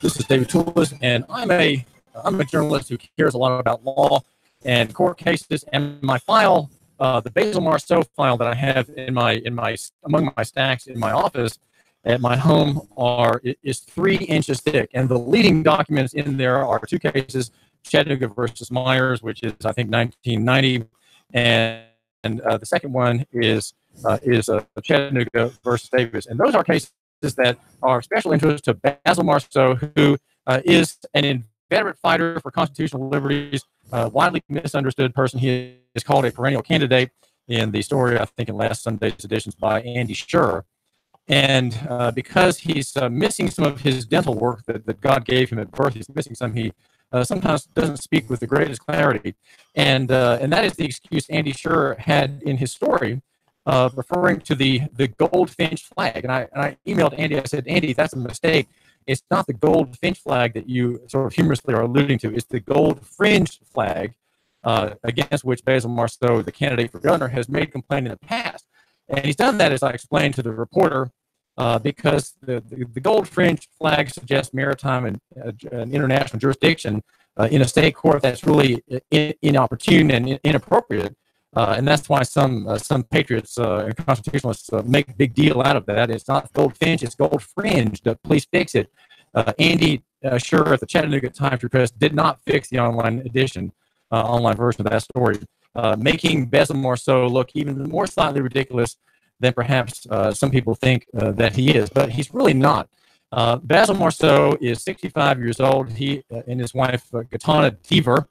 This is David Toulis, and I'm a journalist who cares a lot about law and court cases. And my file, the Basil Marceaux file that I have among my stacks in my office at my home is 3 inches thick, and the leading documents in there are 2 cases: Chattanooga versus Myers, which is I think 1990, and the second one is Chattanooga versus Davis, and those are cases that are of special interest to Basil Marceaux, who is an inveterate fighter for constitutional liberties, widely misunderstood person. He is called a perennial candidate in the story, I think, in last Sunday's editions by Andy Scher. And because he's missing some of his dental work that God gave him at birth, he's missing some. He sometimes doesn't speak with the greatest clarity. And that is the excuse Andy Scher had in his story, referring to the goldfinch flag. And I emailed Andy. I said, Andy, that's a mistake. It's not the goldfinch flag that you sort of humorously are alluding to. It's the gold fringe flag against which Basil Marceaux, the candidate for governor, has made complaint in the past. And he's done that, as I explained to the reporter, because the gold fringe flag suggests maritime and international jurisdiction in a state court that's really inopportune and inappropriate. And that's why some patriots and constitutionalists make a big deal out of that. It's not goldfinch, it's gold fringe. Please fix it. Andy Scher at the Chattanooga Times-Press did not fix the online version of that story, making Basil Marceaux look even more slightly ridiculous than perhaps some people think that he is. But he's really not. Basil Marceaux is 65 years old. He and his wife, Katana Deaver,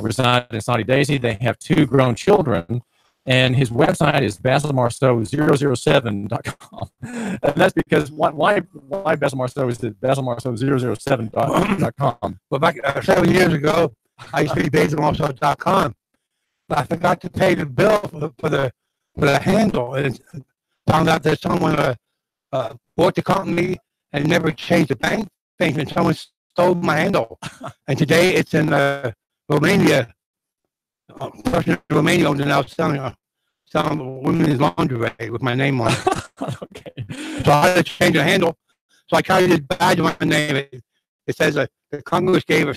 reside in Saudi Daisy. They have 2 grown children, and his website is basilmarceaux007.com. And that's because why Basil Marceaux is at basilmarceaux007.com. Well, back 7 years ago, I used to be basilmarceaux.com, but I forgot to pay the bill for the handle, and found out that someone bought the company and never changed the bank thing, and someone stole my handle. And today it's in Romania. A person in Romania owns it now, selling women's lingerie with my name on it. Okay. So I had to change the handle. So I carried this badge on my name. It says the Congress gave a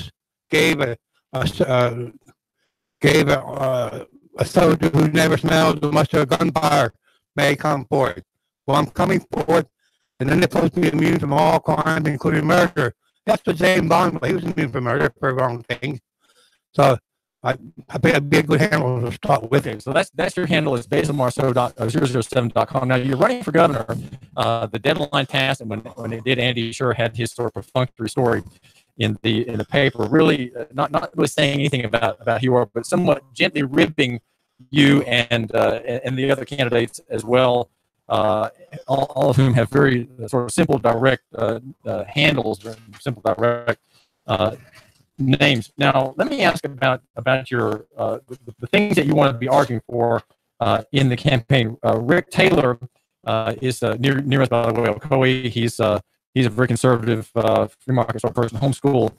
soldier who never smells the mustard of gunfire may come forward. Well, I'm coming forward, and then they're supposed to be immune from all crimes, including murder. That's what James Bond was. He was immune from murder for wrong things. So I think it'd be a good handle to start with it. So that's your handle is basilmarceaux007.com. Now you're running for governor. The deadline passed, and when it did, Andy Scher had his sort of perfunctory story in the paper, really not really saying anything about who you are, but somewhat gently ribbing you and the other candidates as well. All of whom have very sort of simple, direct handles, simple, direct names. Now, let me ask about your the things that you want to be arguing for in the campaign. Rick Taylor is near us, by the way, Ocoee. He's a very conservative, free market sort of person, homeschool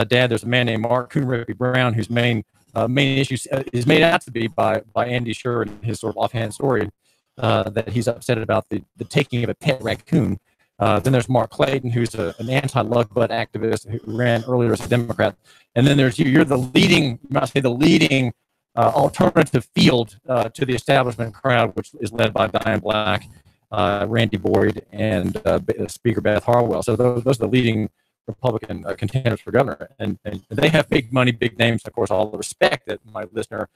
dad. There's a man named Mark Coonripke Brown whose main issue is made out to be by Andy Scher and his sort of offhand story that he's upset about the taking of a pet raccoon. Then there's Mark Clayton, who's an anti-lug butt activist who ran earlier as a Democrat. And then there's you. You're the leading, you might say, the leading alternative field to the establishment crowd, which is led by Diane Black, Randy Boyd, and Speaker Beth Harwell. So those are the leading Republican contenders for governor. And they have big money, big names, of course, all the respect that my listener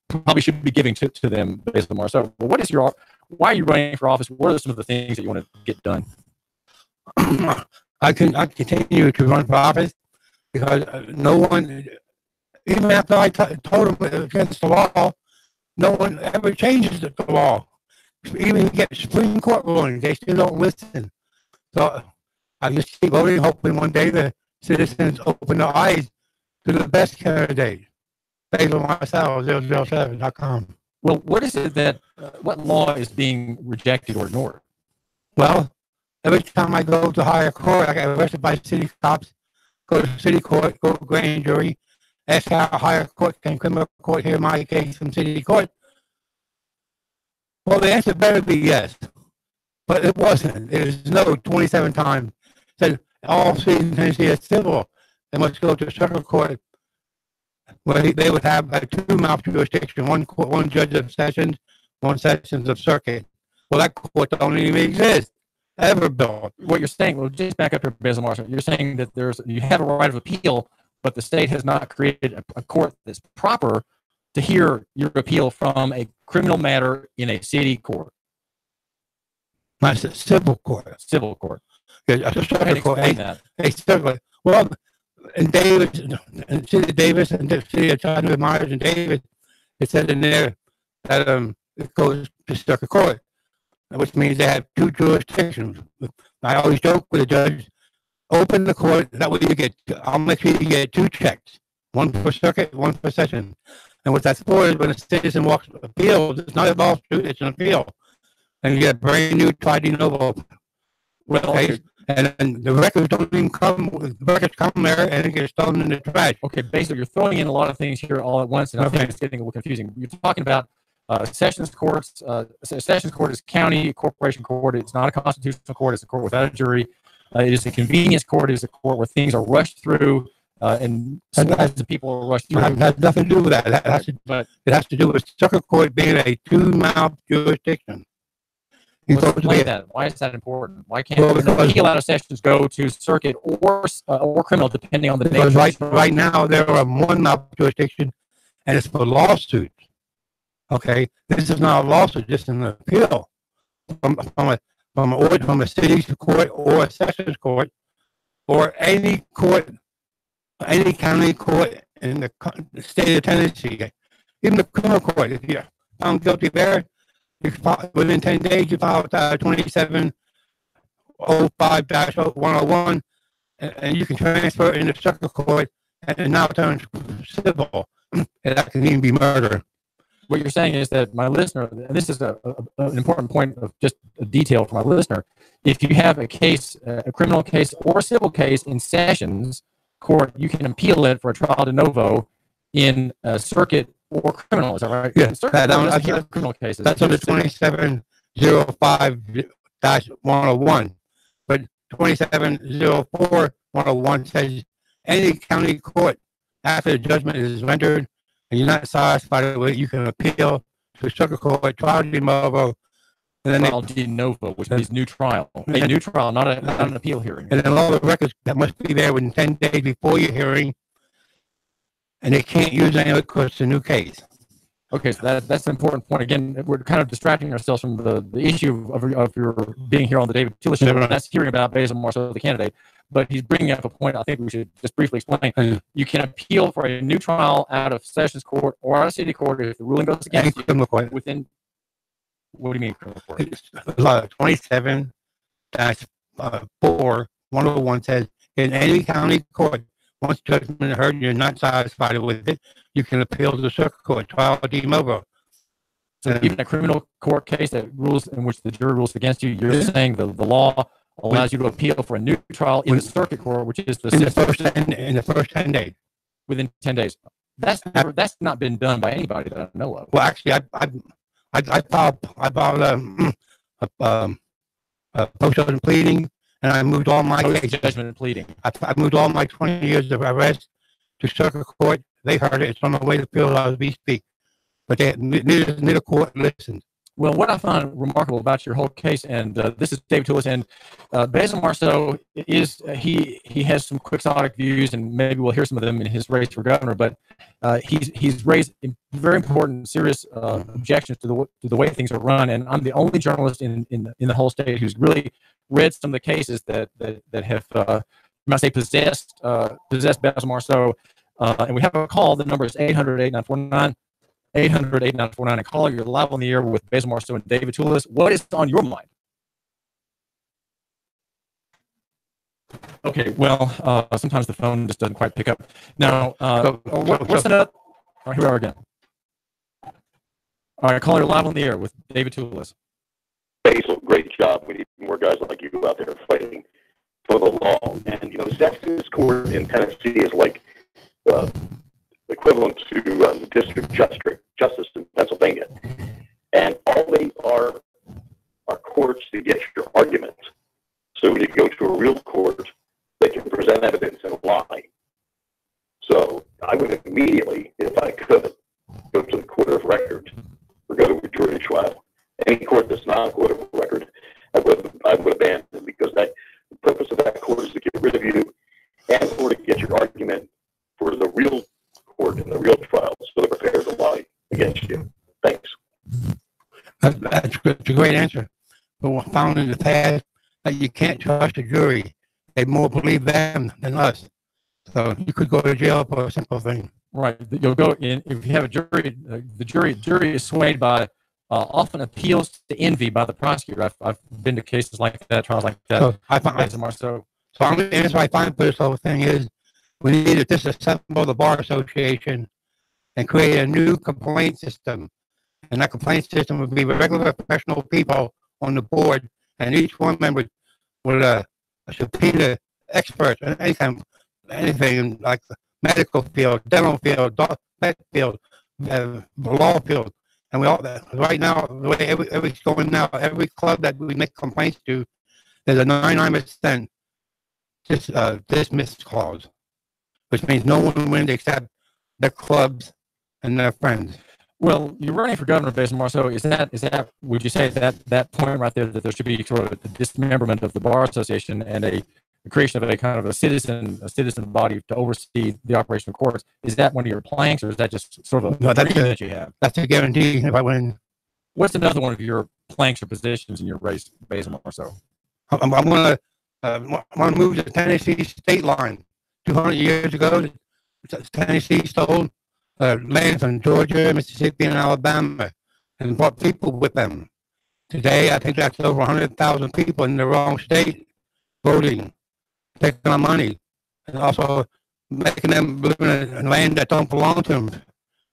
probably should be giving to them, Basil Marceaux. But why are you running for office? What are some of the things that you want to get done? I continue to run for office because no one, even after I told them against the law, no one ever changes the law. Even if you get Supreme Court rulings, they still don't listen. So I just keep voting, hoping one day the citizens open their eyes to the best candidate. Basil Marceaux, 007.com. Well, what is it that, what law is being rejected or ignored? Well, every time I go to higher court, I get arrested by city cops, go to city court, go to grand jury, ask how higher court can criminal court hear my case from city court. Well, the answer better be yes, but it wasn't. It was no 27 times. Said all state Tennessee is civil. They must go to circuit court where they would have a two-mouth jurisdiction, one judge of sessions, one sessions of circuit. Well, that court don't even exist, ever built. What you're saying, well, just back up here, Basil Marceaux. You're saying that you have a right of appeal, but the state has not created a court that's proper to hear your appeal from a criminal matter in a city court. Not a civil court. Civil court. A circuit court. A circuit. Well, in Davis, in the city of Davis, and the city of Chattanooga, Myers, and Davis, it said in there that it goes to circuit court, which means they have two jurisdictions. I always joke with the judge, open the court, that way I'll make sure you get two checks, one for circuit, one for session. And what that's for is when a citizen walks appeals, it's not a lawsuit, it's an appeal. And you get a brand new tried de novo case. And then the records don't even come, the records come there and it gets thrown in the trash. Okay, basically, you're throwing in a lot of things here all at once, and I think it's getting a little confusing. You're talking about sessions courts. Sessions court is county corporation court. It's not a constitutional court. It's a court without a jury. It is a convenience court. It is a court where things are rushed through, and sometimes the people are rushed through. It has nothing to do with that. It has to do with circuit court being a two-mouth jurisdiction. Explain that. Why is that important? Why can't the appeal out of sessions go to circuit or criminal, depending on the nature? Because right now there are one-mouth jurisdiction, and it's for lawsuits. Okay, this is not a lawsuit, just an appeal from a city court or a sessions court or any court, any county court in the state of Tennessee, even the criminal court. If you're found guilty there, within 10 days, you file 2705-101, and you can transfer it into circuit court, and now it turns civil, and that can even be murder. What you're saying is that my listener, and this is an important point of just a detail for my listener, if you have a case, a criminal case or a civil case in sessions court, you can appeal it for a trial de novo in a circuit or criminal. Is that right? Yeah, criminal cases. That's under 2705-101. But 2704-101 says any county court after the judgment is rendered and you're not satisfied with it, you can appeal to circuit court, trial de novo. And then trial de novo, which means new trial. A new trial, not an appeal hearing. And then all the records that must be there within 10 days before your hearing, and they can't use any of it because it's a new case. Okay, so that's an important point. Again, we're kind of distracting ourselves from the issue of your being here on the David Tullis show. That's hearing about Basil Marceaux, the candidate. But he's bringing up a point I think we should just briefly explain. You can appeal for a new trial out of sessions court or out of city court if the ruling goes against you within. What do you mean criminal court? 27-4-101 says in any county court, once judgment is heard and you're not satisfied with it, you can appeal to the circuit court, trial de novo. So even a criminal court case that rules in which the jury rules against you, you're saying the law allows you to appeal for a new trial in the circuit court, which is in the first 10 days. Within 10 days. That's not been done by anybody that I know of. Well, actually, I filed a post-judgment pleading, and I moved all my judgment pleading. I moved all my 20 years of arrest to circuit court. They heard it. It's on the way to appeal as we speak. But neither court listened. Well, what I found remarkable about your whole case, and this is David Tullis, and Basil Marceaux is he has some quixotic views, and maybe we'll hear some of them in his race for governor. But he's raised very important, serious objections to the way things are run. And I'm the only journalist in the whole state who's really read some of the cases that have, I must say, possessed Basil Marceaux. And we have a call. The number is 800-8949. 800-8949, and call. You're live on the air with Basil Marceaux and David Tullis. What is on your mind? Okay, well, sometimes the phone just doesn't quite pick up. Now, what's that? All right, here we are again. All right, caller, live on the air with David Tullis. Basil, great job. We need more guys like you out there fighting for the law. And, Sessions Court in Tennessee is like equivalent to the district justice in Pennsylvania. And all they are courts to get your arguments. So when you go to a real court, present evidence and lie. So I would immediately, if I could, go to the court of record or go to a jury trial. Any court that's not a court of record, I would abandon, because the purpose of that court is to get rid of you and or to get your argument for the real court and the real trial, so they're prepared to lie against you. Thanks. That's a great answer. But we found in the past that you can't trust a jury. They more believe them than us. So you could go to jail for a simple thing. Right. You'll go in if you have a jury. The jury is swayed by often appeals to envy by the prosecutor. I've been to cases like that, trials like that. So I find Marceaux. So I'm the answer I find for this whole thing is we need to disassemble the Bar Association and create a new complaint system. And that complaint system would be regular professional people on the board, and each one member would subpoena experts in anything like the medical field, dental field, vet field, the law field. And we all, right now, the way everything's going now, every club that we make complaints to, there's a 99% dismiss clause, which means no one wins except the clubs and their friends. Well, you're running for governor, Basil Marceaux. Is that? Would you say that point right there, that there should be sort of a dismemberment of the Bar Association and a creation of a kind of a citizen body to oversee the operation of courts? Is that one of your planks, or is that just sort of a dream that you have? That's a guarantee if I win. What's another one of your planks or positions in your race, Basil Marceaux? I'm going to move the Tennessee state line. 200 years ago, Tennessee stole land from Georgia, Mississippi, and Alabama, and brought people with them. Today, I think that's over 100,000 people in the wrong state voting, taking our money, and also making them live in land that don't belong to them,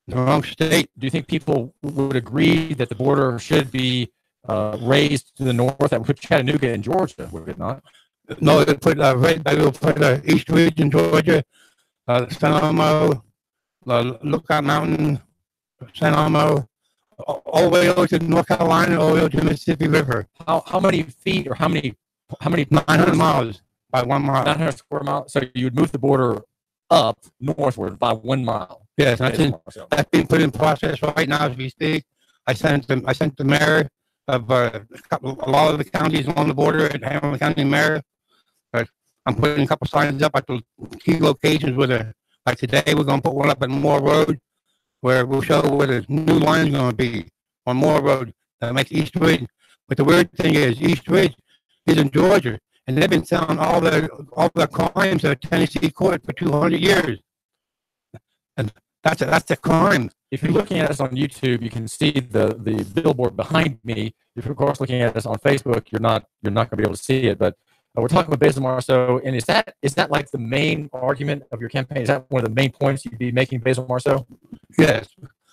the wrong state. Do you think people would agree that the border should be raised to the north? That would put Chattanooga in Georgia, would it not? No, they put East Ridge in Georgia, San Elmo, Lookout Mountain, San Elmo, all the way over to North Carolina, all the way over to the Mississippi River. How many feet, or how many 900 miles by 1 mile. 900 square miles. So you would move the border up northward by 1 mile. Yes, that's being put in process right now as we speak. I sent the mayor of a lot of the counties along the border, and Hamilton County mayor. I'm putting a couple signs up at the key locations like today, we're going to put one up at Moore Road, where we'll show where the new line is going to be on Moore Road that makes East Ridge. But the weird thing is, East Ridge is in Georgia, and they've been selling all their crimes to Tennessee court for 200 years, and that's a crime. If you're looking at us on YouTube, you can see the billboard behind me. If you're, of course, looking at us on Facebook, you're not going to be able to see it, but. We're talking with Basil Marceaux, and is that like the main argument of your campaign? Is that one of the main points you'd be making, Basil Marceaux? Yes.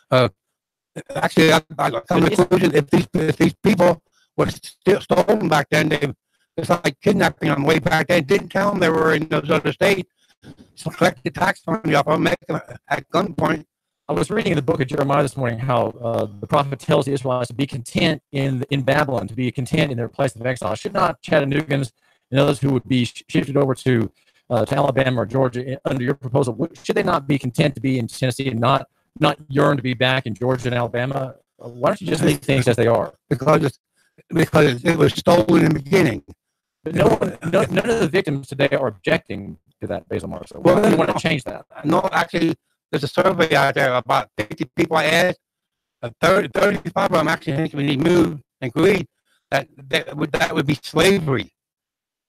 Actually, I come to the conclusion if these people were still stolen back then, it's like kidnapping them way back then. Didn't tell them they were in those other states. So collect the tax money off them, make them at gunpoint. I was reading in the book of Jeremiah this morning how the prophet tells the Israelites to be content in Babylon, to be content in their place of exile. Should not Chattanoogan's and others who would be shifted over to Alabama or Georgia under your proposal, should they not be content to be in Tennessee and not yearn to be back in Georgia and Alabama? Why don't you just leave things as they are? Because it was stolen in the beginning. But none of the victims today are objecting to that, Basil Marceaux. Well, you want to change that? No, actually, there's a survey out there, about 50 people I asked. 35 of them actually think we need moved and agreed that would be slavery.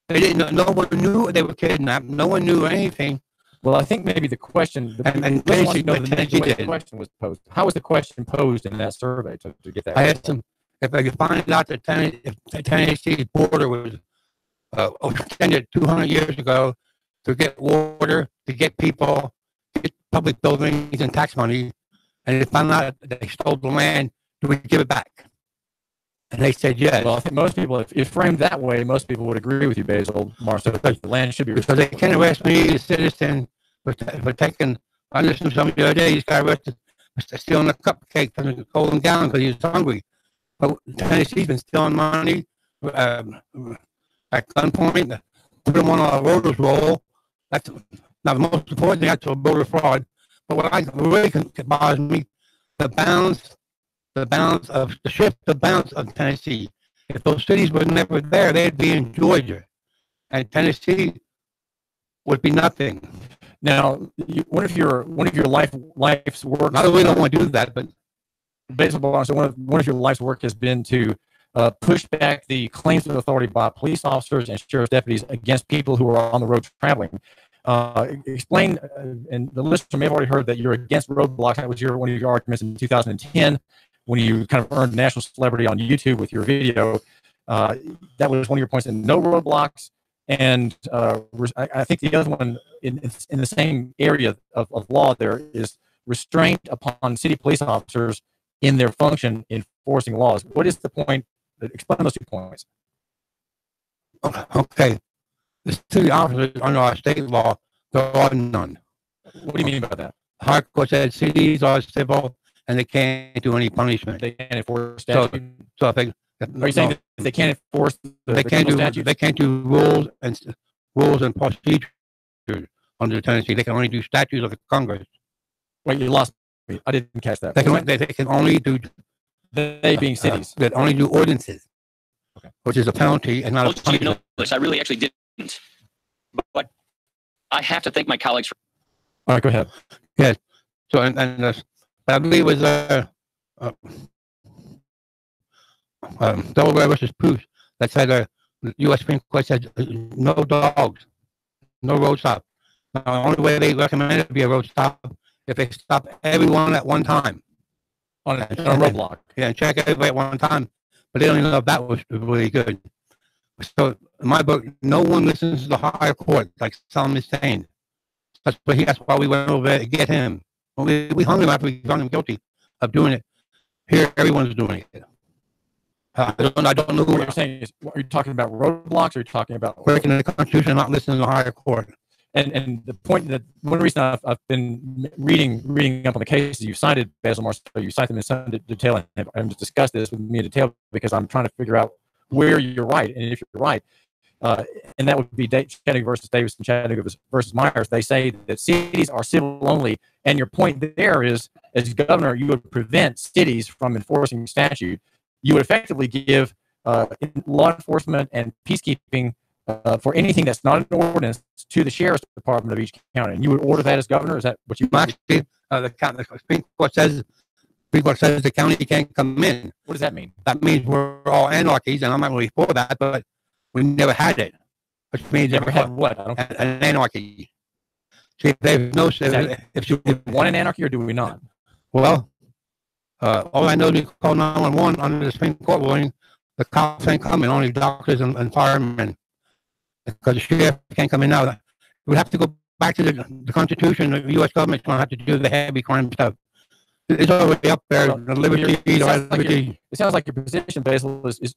They didn't know. No one knew they were kidnapped. No one knew anything. Well, I think maybe the question, the question was posed. How was the question posed in that survey to get that? I asked them if they could find out that the Tennessee border was extended 200 years ago to get water, to get people, get public buildings and tax money, and they found out that they stole the land. Do we give it back? And they said yes. Well, I think most people, if framed that way, most people would agree with you, Basil Marceaux, because the land should be restored. Because they can't arrest me, a citizen, for taking. I listened to somebody the other day. This guy arrested for stealing a cupcake and hold him down because he was hungry. But Tennessee's been stealing money at gunpoint, put him on a rotors roll, That's now the most important thing. That's voter fraud. But what really bothers me, the balance of the shift, the balance of Tennessee. If those cities were never there, they'd be in Georgia, and Tennessee would be nothing. Now, one of your life's work. I really don't want to do that, but basically, so one of your life's work has been to push back the claims of authority by police officers and sheriff's deputies against people who are on the road traveling. Explain, and the listener may have already heard that you're against roadblocks. That was one of your arguments in 2010 when you kind of earned national celebrity on YouTube with your video. That was one of your points, in no roadblocks. And I think the other one in the same area of law there is restraint upon city police officers in their function enforcing laws. What is the point? Explain those 2 points. Okay. The city officers under our state law, there are none. What do you mean by that? High court said cities are civil and they can't do any punishment. They can't enforce statute. So if they, are you saying that they can't enforce they can't do rules and procedures under Tennessee. They can only do statutes of the Congress. Wait, you lost me. I didn't catch that. They can only do. They being cities. That only do ordinances, okay, which is a penalty and not a punishment. I really actually didn't, but I have to thank my colleagues. All right, go ahead. Yes. So I believe it was Delaware versus Pooch that said the U.S. Supreme Court said no dogs, no road stop. Now, the only way they recommend it to be a road stop if they stop everyone at one time. On a roadblock. Yeah, and check everybody at one time. But they don't even know if that was really good. So in my book, no one listens to the higher court, like Solomon is saying. That's why we went over there to get him. We hung him after we found him guilty of doing it. Here, everyone's doing it. I don't know what you're saying. Are you talking about roadblocks, or are you talking about breaking the Constitution and not listening to the higher court? And the point that one reason I've been reading up on the cases you cited, Basil Marceaux, you cite them in some detail, and I've just discussed this with me in detail because I'm trying to figure out where you're right and if you're right. And that would be Chattanooga versus Davis and Chattanooga versus Myers. They say that cities are civil only, and your point there is, as governor, you would prevent cities from enforcing statute. You would effectively give law enforcement and peacekeeping for anything that's not an ordinance to the sheriff's department of each county. And you would order that as governor? Is that what you actually, the Supreme Court says the county can't come in. What does that mean? That means we're all anarchies, and I'm not really for that, but we never had it. Which means never had what? An anarchy. See, there's no. If you want an anarchy, or do we not? Well, all I know is we call 911 under the Supreme Court ruling. The cops ain't coming, only doctors and firemen. Because the sheriff can't come in now. We have to go back to the Constitution. The U.S. government's going to have to do the heavy crime stuff. It's already up there. Well, the liberty. It sounds like your position, Basil, is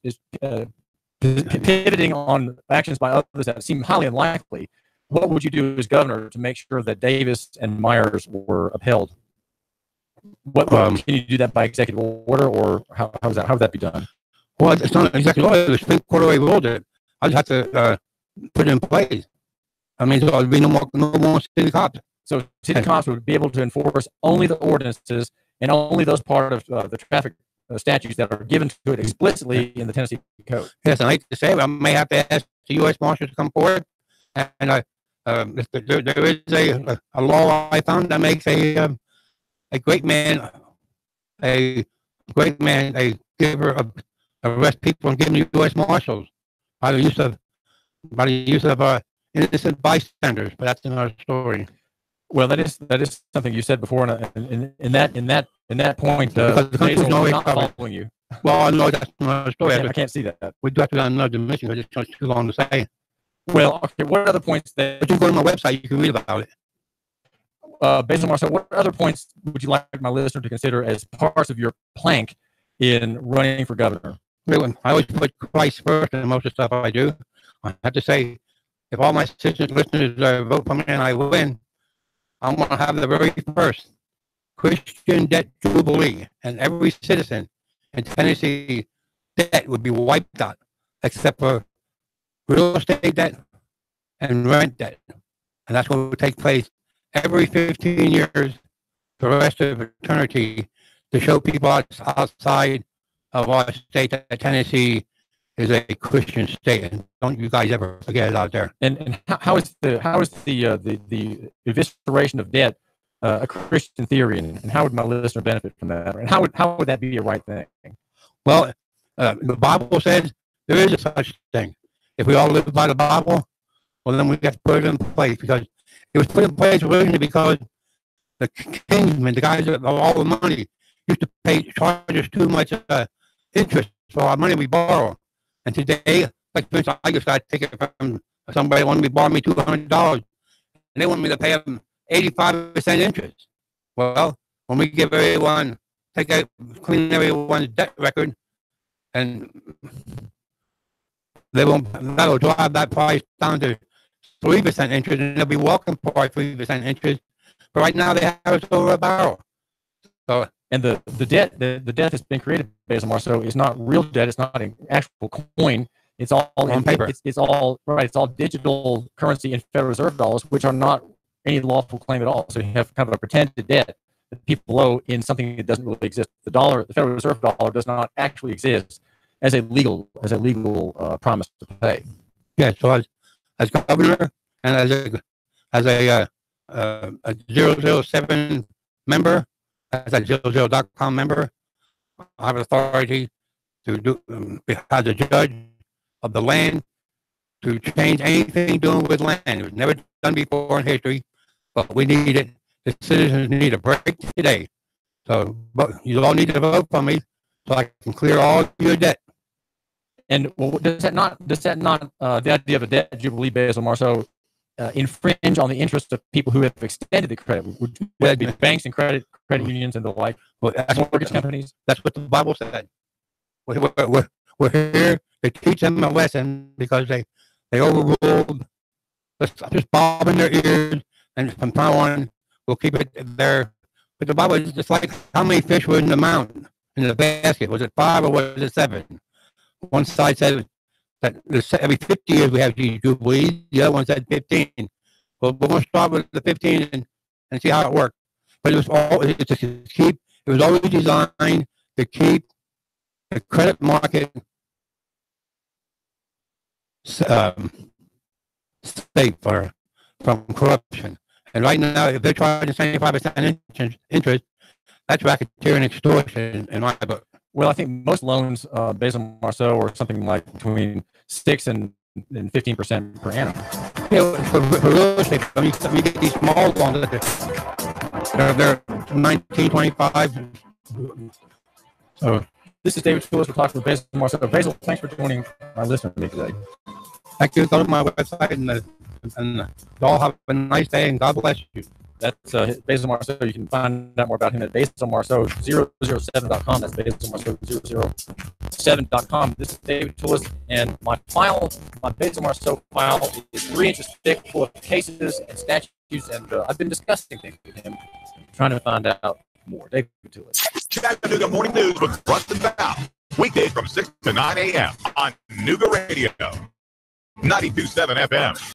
pivoting on actions by others that seem highly unlikely. What would you do as governor to make sure that Davis and Myers were upheld? Can you do that by executive order, or how would that be done? Well, it's not an executive order. The Supreme Court already ruled it. I just have to put it in place. I mean, so there'll be no more city cops. So city cops would be able to enforce only the ordinances and only those part of the traffic statutes that are given to it explicitly in the Tennessee Code. Yes, and I hate to say it, I may have to ask the U.S. Marshals to come forward. And there is a law I found that makes a great man, a giver of arrest people and give them U.S. Marshals by the use of innocent bystanders. But that's another story. Well, that is something you said before, and in that point, the country's not following you. Well, I know that's another story. I can't see that. We do have to go on another dimension because it's too long to say. Well, okay. What other points that? But you go to my website, you can read about it. Basil Marceaux, what other points would you like my listener to consider as parts of your plank in running for governor? I always put Christ first in most of the stuff I do. I have to say, if all my listeners vote for me and I win, I'm going to have the very first Christian debt jubilee, and every citizen in Tennessee debt would be wiped out, except for real estate debt and rent debt. And that's what will take place every 15 years for the rest of eternity to show people outside of our state that Tennessee is a Christian state. And don't you guys ever forget it out there. And how is the evisceration of debt a Christian theory, and how would my listener benefit from that? And how would that be a right thing? Well, the Bible says there is a such thing. If we all live by the Bible, well, then we have to put it in place, because it was put in place originally because the kingsmen, the guys that all the money, used to charge us too much interest for our money we borrow. And today, like for instance, I just got to take it from somebody wanted me to borrow me $200, and they want me to pay them 85% interest. Well, when we give everyone, clean everyone's debt record, and that'll drive that price down to 3% interest, and they'll be walking for 3% interest. But right now, they have us over a barrel. So, and the debt that's been created, Basil Marceaux, is not real debt. It's not an actual coin. It's all on paper. It's all right. It's all digital currency in Federal Reserve dollars, which are not any lawful claim at all. So you have kind of a pretended debt that people owe in something that doesn't really exist. The Federal Reserve dollar, does not actually exist as a legal promise to pay. Yeah. So as governor and as a 007 member, as a 00.com member, I have authority to do as a judge of the land to change anything doing with land. It was never done before in history, but we need it. The citizens need a break today. So, but you all need to vote for me so I can clear all your debt. And well, does that not the idea of a debt jubilee, Basil Marceaux, infringe on the interests of people who have extended the credit? Would it be banks and credit unions and the like? Well, mortgage companies. That's what the Bible said. We're here to teach them a lesson because they overruled. Just bob in their ears, and from now on we'll keep it there. But the Bible is just like, how many fish were in the mountain, in the basket? Was it 5 or was it 7? One side said that every 50 years we have these jubilees. The other one said 15. Well, we're going to start with the 15 and see how it works. But it was always designed to keep the credit market safe from corruption. And right now, if they're charging 75% interest, that's racketeering and extortion in my book. Well, I think most loans, Basil Marceaux, are something like between 6 and 15% per annum. Yeah, for real estate, you get these small loans. They're 19, 25. So this is David Phillips. We're talking with Basil Marceaux. Basil, thanks for joining our listener today. Thank you. Go to my website and y'all have a nice day, and God bless you. That's Basil Marceaux. You can find out more about him at basilmarceaux007.com. That's basilmarceaux007.com. This is David Phillips, and my Basil Marceaux file is 3 inches thick, full of cases and statutes, and I've been discussing things with him, trying to find out more. David Phillips. Chattanooga Morning News with Russ and Val. Weekdays from 6 to 9 a.m. on Nooga Radio. 92.7 FM.